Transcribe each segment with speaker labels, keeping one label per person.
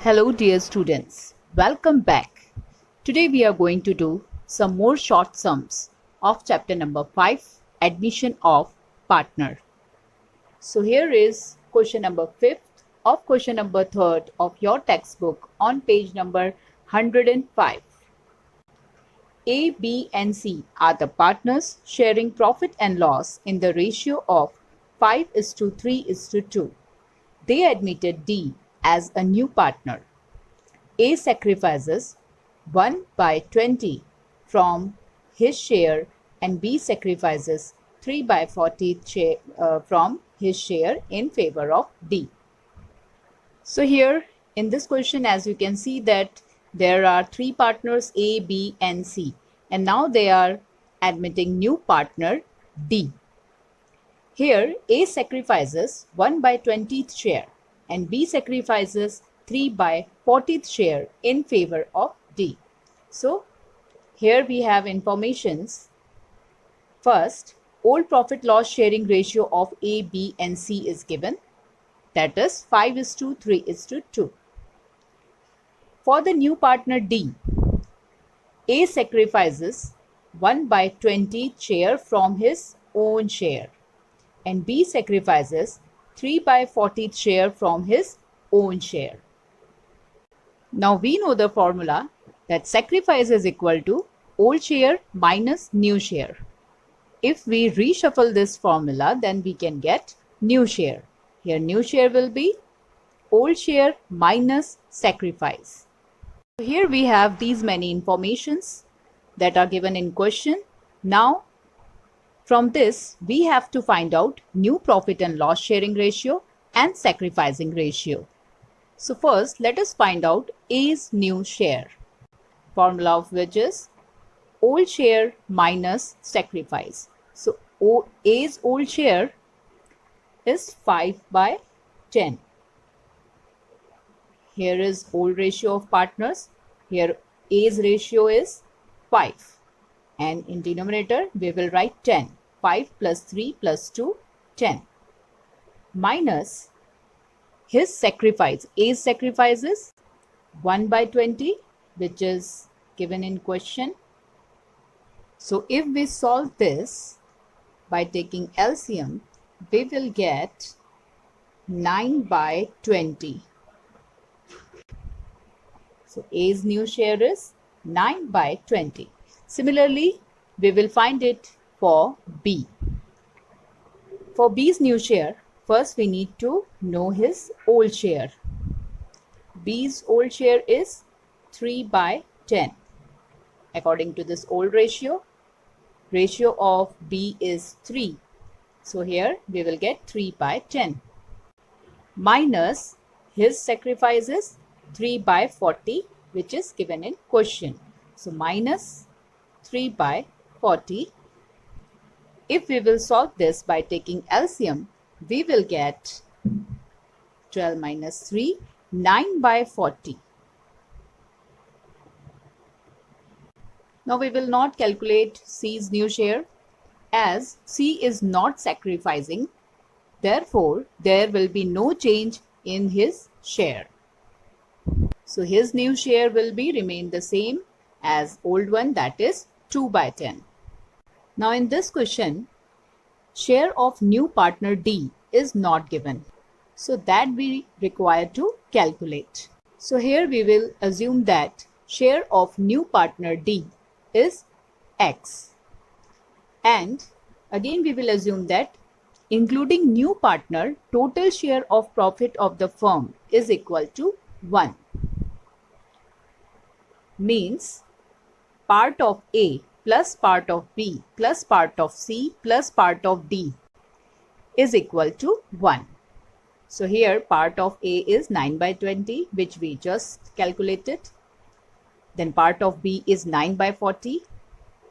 Speaker 1: Hello dear students, welcome back. Today we are going to do some more short sums of chapter number 5, admission of partner. So here is question number 5th of question number 3rd of your textbook on page number 105. A, B and C are the partners sharing profit and loss in the ratio of 5:3:2. They admitted D as a new partner. A sacrifices 1/20 from his share and B sacrifices 3/40 from his share in favor of D. So here in this question, as you can see that there are three partners A, B and C, and now they are admitting new partner D. Here A sacrifices 1/20th share and B sacrifices 3/40th share in favor of D. So here we have informations. First, old profit loss sharing ratio of A, B and C is given, that is 5:3:2. For the new partner D, A sacrifices 1/20th share from his own share and B sacrifices 3/40th share from his own share. Now we know the formula that sacrifice is equal to old share minus new share. If we reshuffle this formula, then we can get new share. Here new share will be old share minus sacrifice. Here we have these many informations that are given in question. Now from this we have to find out new profit and loss sharing ratio and sacrificing ratio. So first let us find out A's new share, formula of which is old share minus sacrifice. So A's old share is 5/10. Here is old ratio of partners. Here A's ratio is 5 and in denominator we will write 10. 5 plus 3 plus 2, 10. Minus his sacrifice. A's sacrifice is 1/20, which is given in question. So if we solve this by taking LCM, we will get 9/20. So A's new share is 9/20. Similarly, we will find it for B. For B's new share, first we need to know his old share. B's old share is 3/10. According to this old ratio of B is 3. So here we will get 3/10. Minus his sacrifice is 3/40, which is given in question. So minus 3/40. If we will solve this by taking LCM, we will get 12 minus 3, 9/40. Now we will not calculate C's new share as C is not sacrificing. Therefore, there will be no change in his share. So his new share will be remain the same as old one, that is 2/10. Now in this question, share of new partner D is not given. So that we require to calculate. So here we will assume that share of new partner D is X. And again we will assume that including new partner, total share of profit of the firm is equal to 1. Means part of A plus part of B plus part of C plus part of D is equal to 1. So here part of A is 9/20, which we just calculated. Then part of B is 9/40,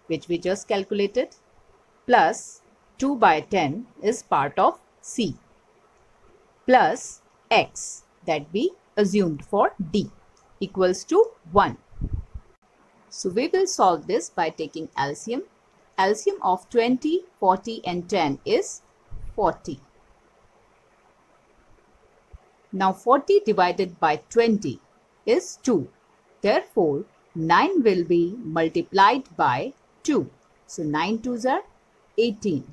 Speaker 1: which we just calculated, plus 2/10 is part of C, plus X that we assumed for D equals to 1. So we will solve this by taking LCM. LCM of 20, 40 and 10 is 40. Now 40 divided by 20 is 2. Therefore, 9 will be multiplied by 2. So 9 twos are 18.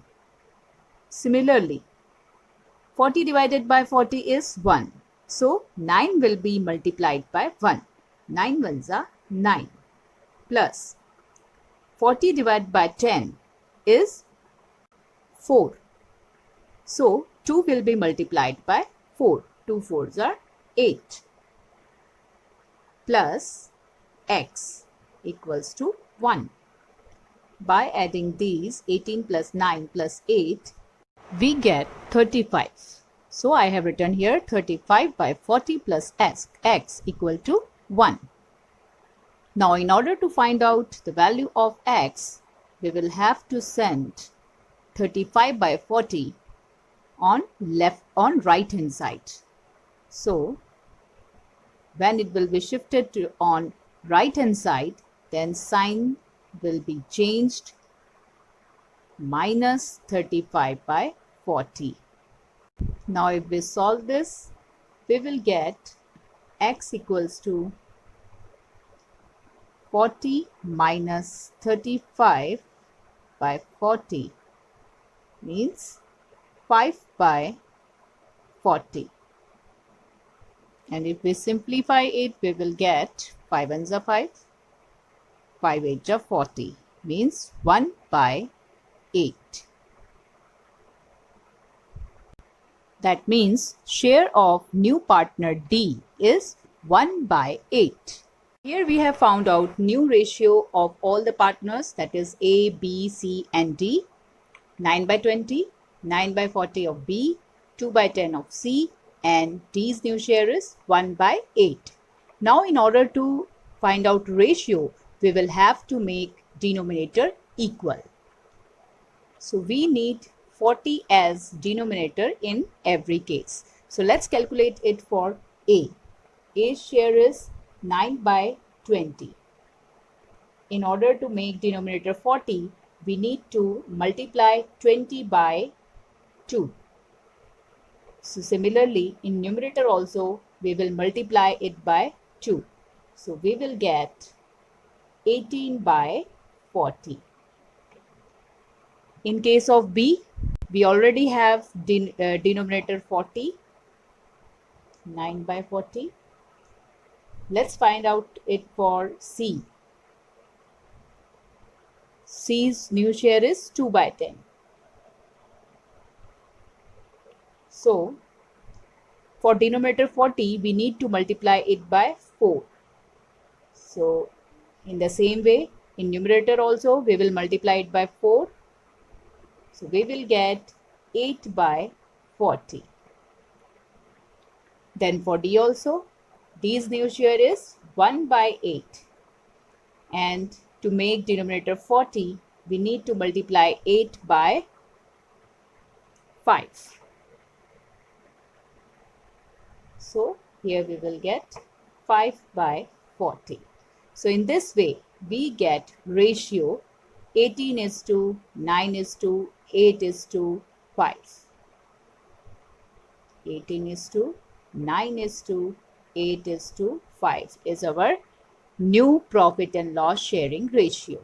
Speaker 1: Similarly, 40 divided by 40 is 1. So 9 will be multiplied by 1. 9 ones are 9. Plus 40 divided by 10 is 4. So 2 will be multiplied by 4. 2 fours are 8. Plus x equals to 1. By adding these 18 plus 9 plus 8, we get 35. So I have written here 35 by 40 plus x equal to 1. Now in order to find out the value of x, we will have to send 35 by 40 on right hand side. So when it will be shifted to on right hand side, then sign will be changed, minus 35 by 40. Now if we solve this, we will get x equals to 40 minus 35 by 40 means 5 by 40. And if we simplify it, we will get 5 ones are 5, 5 eights are 40 means 1 by 8. That means share of new partner D is 1 by 8. Here we have found out new ratio of all the partners, that is A, B, C and D. 9 by 20, 9 by 40 of B, 2 by 10 of C, and D's new share is 1 by 8. Now in order to find out ratio, we will have to make denominator equal. So we need 40 as denominator in every case. So let's calculate it for A. A's share is 9 by 20. In order to make denominator 40, we need to multiply 20 by 2. So similarly, in numerator also, we will multiply it by 2. So we will get 18 by 40. In case of B, we already have denominator 40, 9 by 40. Let's find out it for C. C's new share is 2 by 10. So, for denominator 40, we need to multiply it by 4. So, in the same way, in numerator also, we will multiply it by 4. So, we will get 8 by 40. Then for D also, D's new share is 1 by 8. And to make denominator 40, we need to multiply 8 by 5. So here we will get 5 by 40. So in this way, we get ratio 18 is to 9 is to 8 is to 5. 18 is to 9 is to 8 is to 5 is our new profit and loss sharing ratio.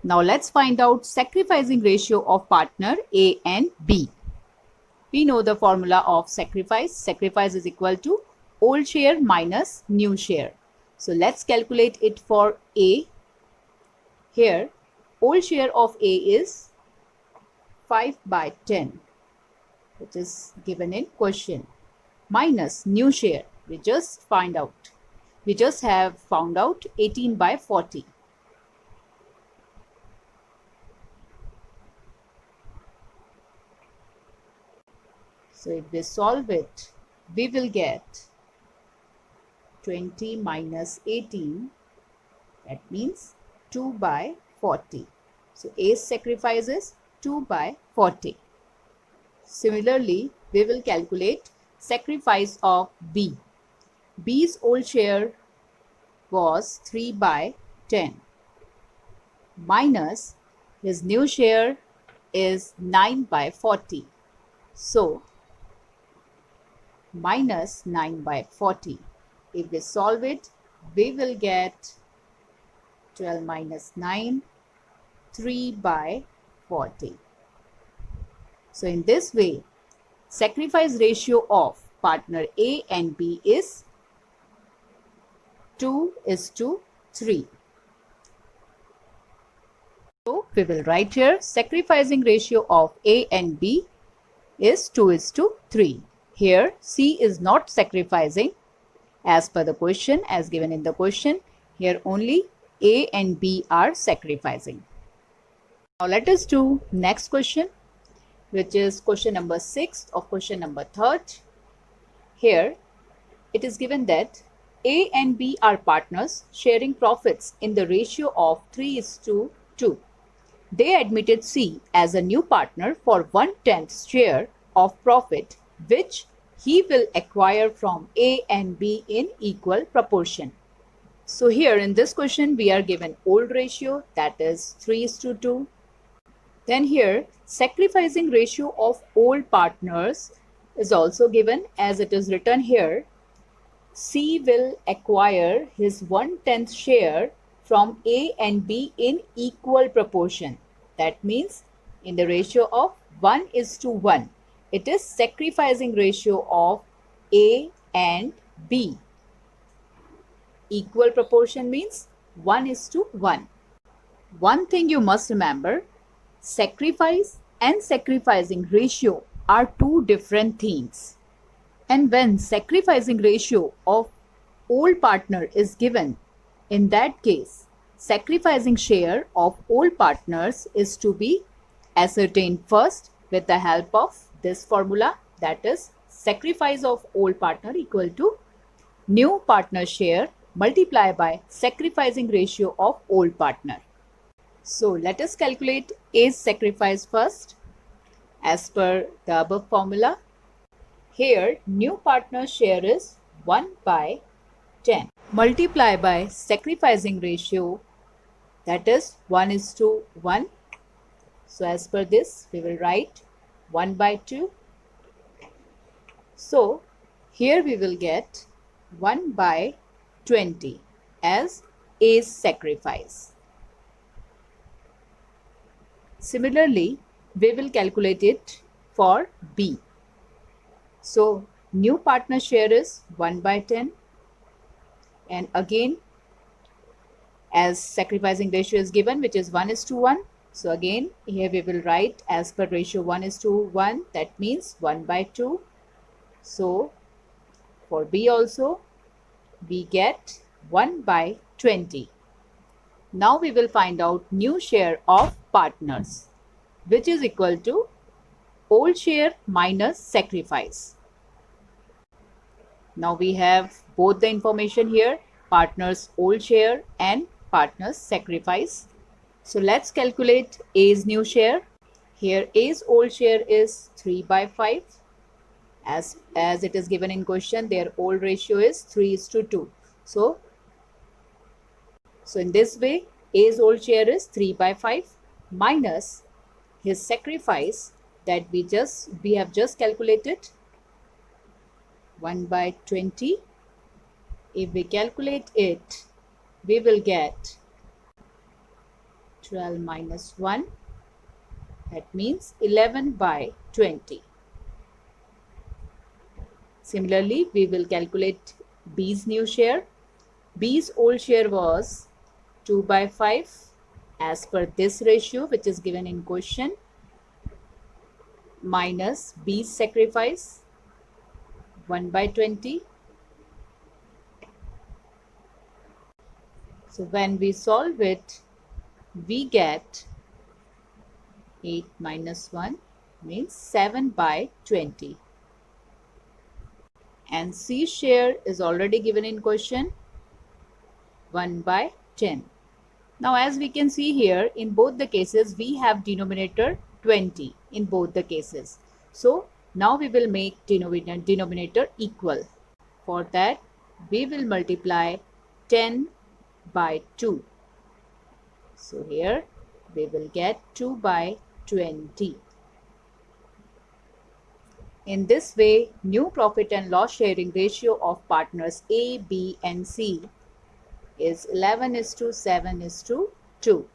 Speaker 1: Now let's find out sacrificing ratio of partner A and B. We know the formula of sacrifice. Sacrifice is equal to old share minus new share. So let's calculate it for A. Here, old share of A is 5 by 10, which is given in question, minus new share. We just have found out 18 by 40. So if we solve it, we will get 20 minus 18, that means 2 by 40. So A's sacrifice is 2 by 40. Similarly, we will calculate sacrifice of B. B's old share was 3 by 10 minus his new share is 9 by 40. So minus 9 by 40 If we solve it, we will get 12 minus 9, 3 by 40. So in this way, sacrifice ratio of partner A and B is 2:3. So we will write here sacrificing ratio of A and B is 2:3. Here C is not sacrificing as per the question, as given in the question. Here only A and B are sacrificing. Now let us do next question, which is question number 6 of question number 3. Here it is given that A and B are partners sharing profits in the ratio of 3:2. They admitted C as a new partner for 1/10 share of profit, which he will acquire from A and B in equal proportion. So here in this question we are given old ratio, that is 3:2. Then here sacrificing ratio of old partners is also given, as it is written here. C will acquire his 1/10 share from A and B in equal proportion. That means in the ratio of 1:1. It is sacrificing ratio of A and B. Equal proportion means 1:1. One thing you must remember, sacrifice and sacrificing ratio are two different things. And when sacrificing ratio of old partner is given, in that case, sacrificing share of old partners is to be ascertained first with the help of this formula, that is sacrifice of old partner equal to new partner share multiplied by sacrificing ratio of old partner. So let us calculate A's sacrifice first as per the above formula. Here new partner share is 1/10 multiplied by sacrificing ratio, that is 1:1. So as per this we will write 1/2. So here we will get 1/20 as A's sacrifice. Similarly, we will calculate it for B. So new partner share is 1/10, and again as sacrificing ratio is given, which is 1:1. So again here we will write as per ratio 1:1, that means 1/2. So for B also we get 1/20. Now we will find out new share of partners, which is equal to old share minus sacrifice. Now we have both the information here, partners old share and partners sacrifice. So let's calculate A's new share. Here A's old share is 3/5. As it is given in question, their old ratio is 3:2. So in this way, A's old share is 3/5 minus his sacrifice that we have just calculated, 1/20. If we calculate it, we will get 12 minus 1. That means 11/20. Similarly, we will calculate B's new share. B's old share was 2/5 as per this ratio, which is given in question, minus B's sacrifice 1/20. So when we solve it, we get 8 minus 1 means 7/20. And C share is already given in question, 1/10. Now as we can see here, in both the cases we have denominator 20 in both the cases. So now we will make denominator equal. For that we will multiply 10/2. So here we will get 2/20. In this way, new profit and loss sharing ratio of partners A, B and C is 11:7:2.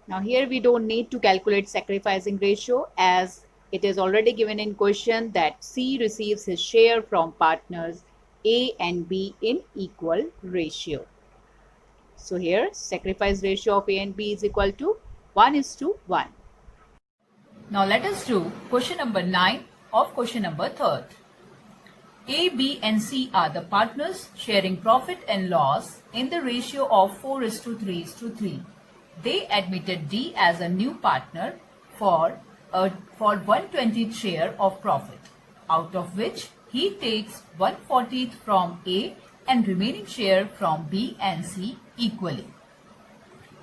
Speaker 1: Now here we don't need to calculate sacrificing ratio as it is already given in question that C receives his share from partners A and B in equal ratio. So here sacrifice ratio of A and B is equal to 1:1. Now let us do question number 9 of question number 3rd. A, B and C are the partners sharing profit and loss in the ratio of 4:3:3. They admitted D as a new partner for 1/20th share of profit, out of which he takes 1/40th from A and remaining share from B and C equally.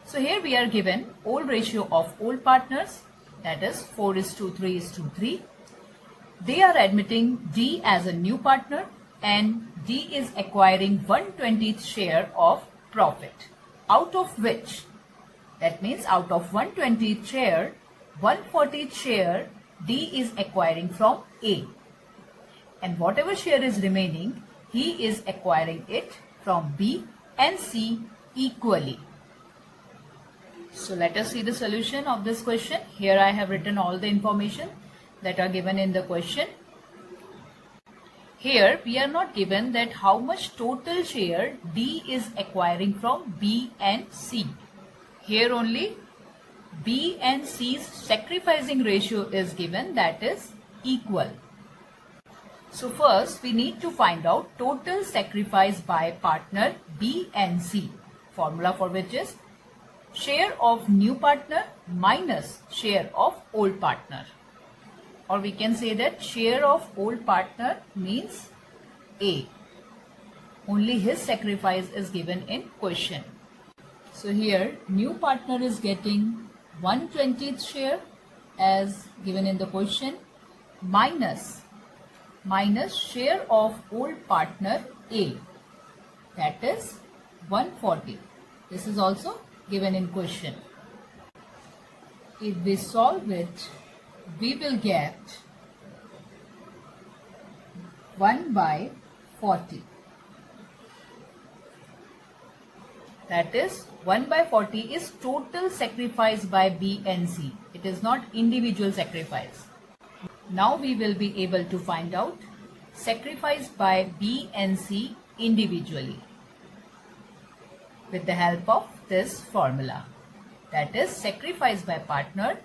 Speaker 1: So here we are given old ratio of old partners, that is 4:3:3. They are admitting D as a new partner and D is acquiring 1/20th share of profit, out of which, that means out of 1/20th share, 1/40th share D is acquiring from A. And whatever share is remaining, he is acquiring it from B and C equally. So let us see the solution of this question. Here I have written all the information that are given in the question. Here we are not given that how much total share D is acquiring from B and C. Here only B and C's sacrificing ratio is given, that is equal. So first we need to find out total sacrifice by partner B and C. Formula for which is share of new partner minus share of old partner. Or we can say that share of old partner means A. Only his sacrifice is given in question. So here new partner is getting 1/20th share as given in the question minus share of old partner A, that is 1/40. This is also given in question. If we solve it, we will get 1/40. That is 1/40 is total sacrifice by B and C. It is not individual sacrifice. Now we will be able to find out sacrifice by B and C individually with the help of this formula. That is sacrifice by partner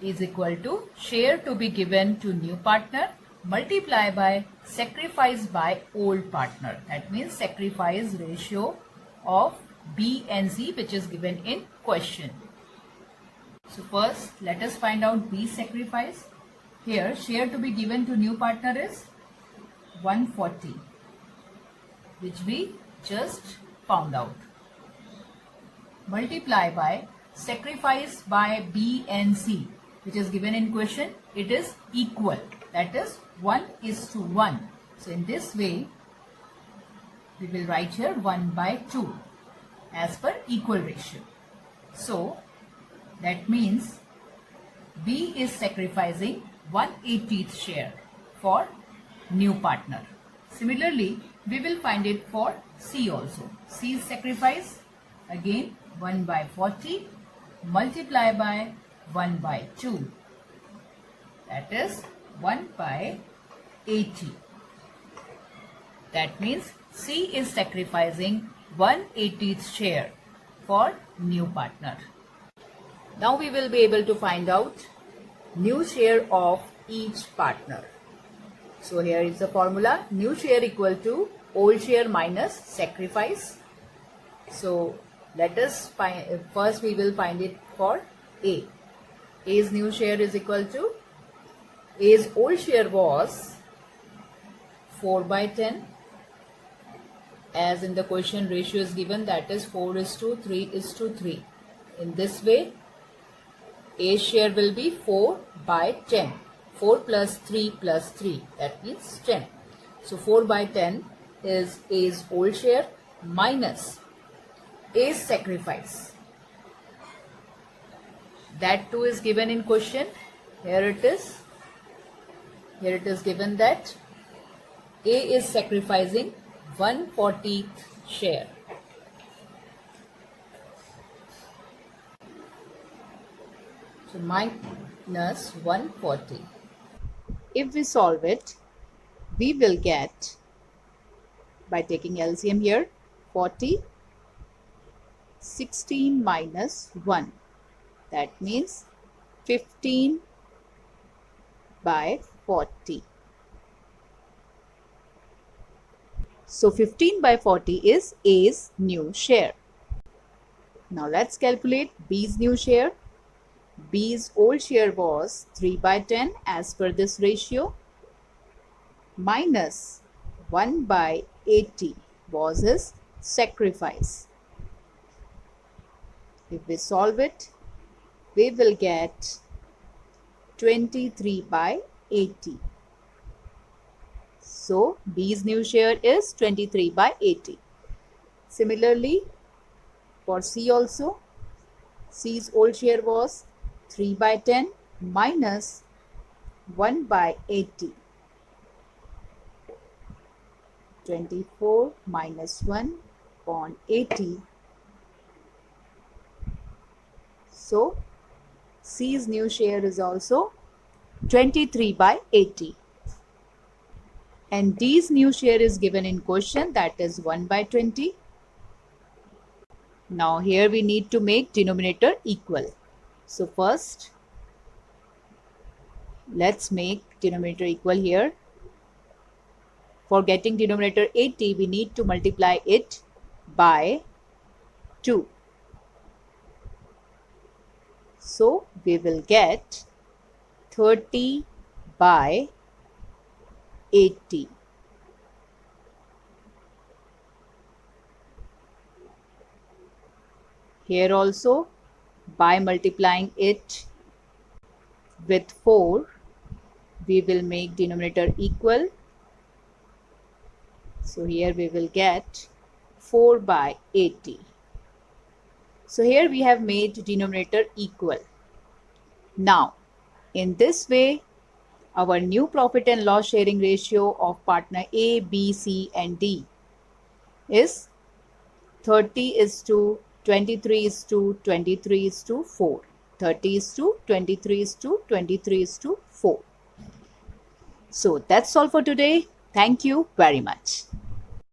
Speaker 1: is equal to share to be given to new partner multiply by sacrifice by old partner. That means sacrifice ratio of B and C, which is given in question. So first let us find out B sacrifice. Here share to be given to new partner is 1/40, which we just found out. Multiply by sacrifice by B and C, which is given in question. It is equal, that is 1:1. So in this way we will write here 1/2 as per equal ratio. So that means B is sacrificing 1/80th share for new partner. Similarly, we will find it for C also. C's sacrifice again 1/40 multiply by 1/2. That is 1/80. That means C is sacrificing 1/80th share for new partner. Now we will be able to find out new share of each partner. So here is the formula. New share equal to old share minus sacrifice. So let us find, first we will find it for A. A's new share is equal to, A's old share was 4/10. As in the question ratio is given, that is 4:3:3. In this way A's share will be 4/10. 4 plus 3 plus 3, that means 10. So 4/10 is A's old share minus A's sacrifice. That too is given in question. Here it is Here it is given that A is sacrificing 1/40 share. So minus 140. If we solve it, we will get, by taking LCM here, 40, 16 minus 1. That means 15 by 40. So 15 by 40 is A's new share. Now let's calculate B's new share. B's old share was 3 by 10 as per this ratio, minus 1 by 80 was his sacrifice. If we solve it, we will get 23 by 80. So B's new share is 23 by 80. Similarly, for C also, C's old share was 3 by 10 minus 1 by 80. 24 minus 1 upon 80. So C's new share is also 23 by 80. And D's new share is given in question, that is 1 by 20. Now here we need to make denominator equal. So first, let's make denominator equal here. For getting denominator 80, we need to multiply it by 2. So we will get 30 by 80. Here also, by multiplying it with 4, we will make denominator equal. So here we will get 4 by 80. So here we have made denominator equal. Now, in this way, our new profit and loss sharing ratio of partner A, B, C and D is 30:23:23:4. 30:23:23:4. So that's all for today. Thank you very much.